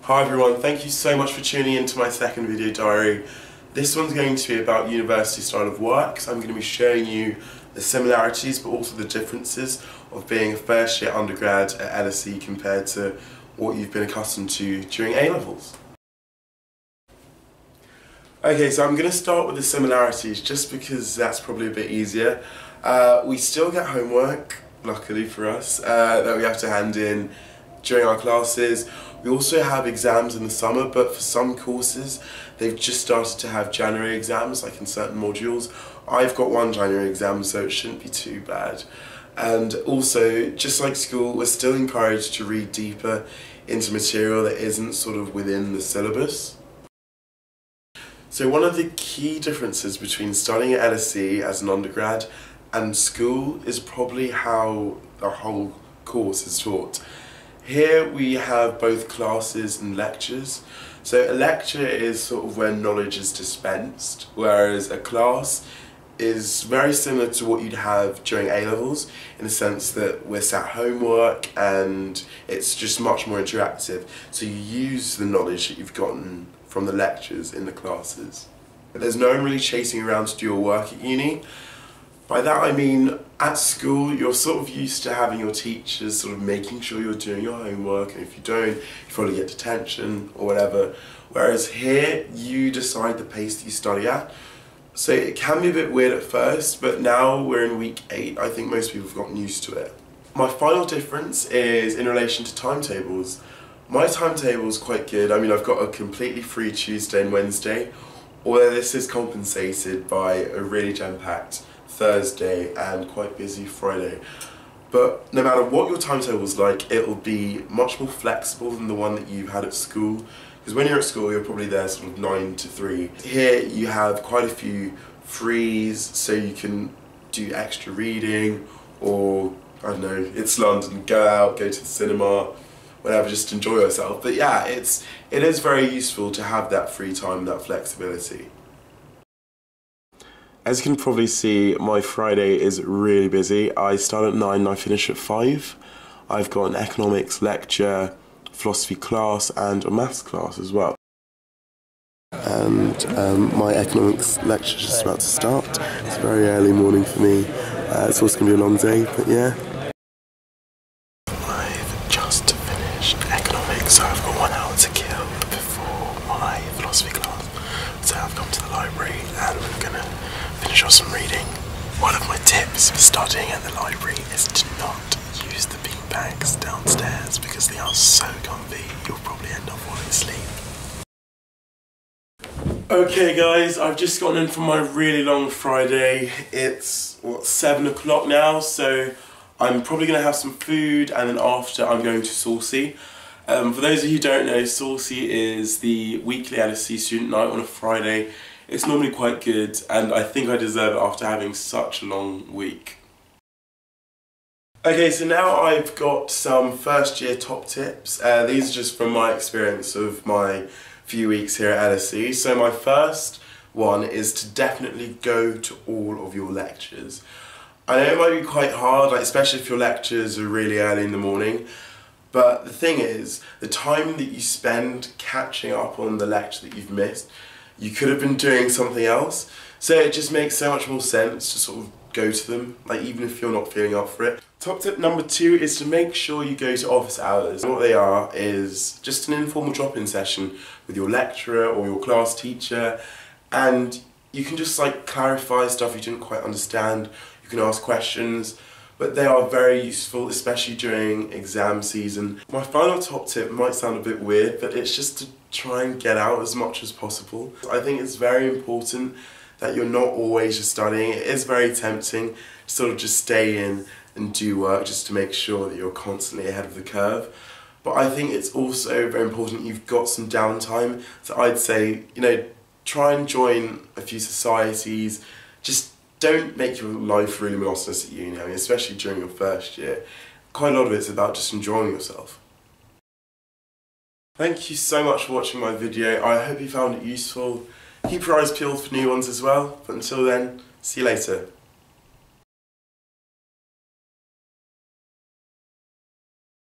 Hi everyone, thank you so much for tuning into my second video diary. This one's going to be about university style of work, so I'm going to be showing you the similarities but also the differences of being a first year undergrad at LSE compared to what you've been accustomed to during A-levels. Okay, so I'm going to start with the similarities just because that's probably a bit easier. We still get homework, luckily for us, that we have to hand in during our classes. We also have exams in the summer, but for some courses they've just started to have January exams, like in certain modules. I've got one January exam, so it shouldn't be too bad. And also, just like school, we're still encouraged to read deeper into material that isn't sort of within the syllabus. So one of the key differences between studying at LSE as an undergrad and school is probably how the whole course is taught. Here we have both classes and lectures. So a lecture is sort of where knowledge is dispensed, whereas a class is very similar to what you'd have during A-levels in the sense that we're sat homework and it's just much more interactive. So you use the knowledge that you've gotten from the lectures in the classes. There's no one really chasing around to do your work at uni. By that I mean, at school you're sort of used to having your teachers sort of making sure you're doing your homework, and if you don't, you probably get detention or whatever. Whereas here, you decide the pace that you study at. So it can be a bit weird at first, but now we're in week 8, I think most people have gotten used to it. My final difference is in relation to timetables. My timetable is quite good. I mean, I've got a completely free Tuesday and Wednesday, although this is compensated by a really jam-packed Thursday and quite busy Friday. But no matter what your timetable is like, it will be much more flexible than the one that you've had at school. Because when you're at school, you're probably there sort of 9 to 3. Here you have quite a few frees, so you can do extra reading, or, I don't know, it's London, go out, go to the cinema, whatever, just enjoy yourself. But yeah, it is very useful to have that free time, that flexibility. As you can probably see, my Friday is really busy. I start at 9 and I finish at 5. I've got an economics lecture, philosophy class and a maths class as well. And my economics lecture is just about to start. It's a very early morning for me. It's also going to be a long day, but yeah. I've just finished economics, so I've got 1 hour to kill before my philosophy class. So I've come to the library and we're going to finish off some reading. One of my tips for studying at the library is to not use the bean bags downstairs because they are so comfy, you'll probably end up falling asleep. Okay guys, I've just gotten in from my really long Friday. It's, what, 7 o'clock now, so I'm probably going to have some food and then after I'm going to Saucy. For those of you who don't know, Saucy is the weekly LSE student night on a Friday. It's normally quite good and I think I deserve it after having such a long week. Okay, so now I've got some first year top tips. These are just from my experience of my few weeks here at LSE. So my first one is to definitely go to all of your lectures. I know it might be quite hard, like especially if your lectures are really early in the morning, but the thing is, the time that you spend catching up on the lecture that you've missed, you could have been doing something else. So it just makes so much more sense to sort of go to them, like even if you're not feeling up for it. Top tip number 2 is to make sure you go to office hours. What they are is just an informal drop-in session with your lecturer or your class teacher, and you can just like clarify stuff you didn't quite understand, you can ask questions, but they are very useful, especially during exam season. My final top tip might sound a bit weird, but it's just to try and get out as much as possible. I think it's very important that you're not always just studying. It is very tempting to sort of just stay in and do work just to make sure that you're constantly ahead of the curve. But I think it's also very important you've got some downtime. So I'd say, you know, try and join a few societies. Just don't make your life really monotonous at uni, I mean, especially during your first year. Quite a lot of it's about just enjoying yourself. Thank you so much for watching my video. I hope you found it useful. Keep your eyes peeled for new ones as well, but until then, see you later.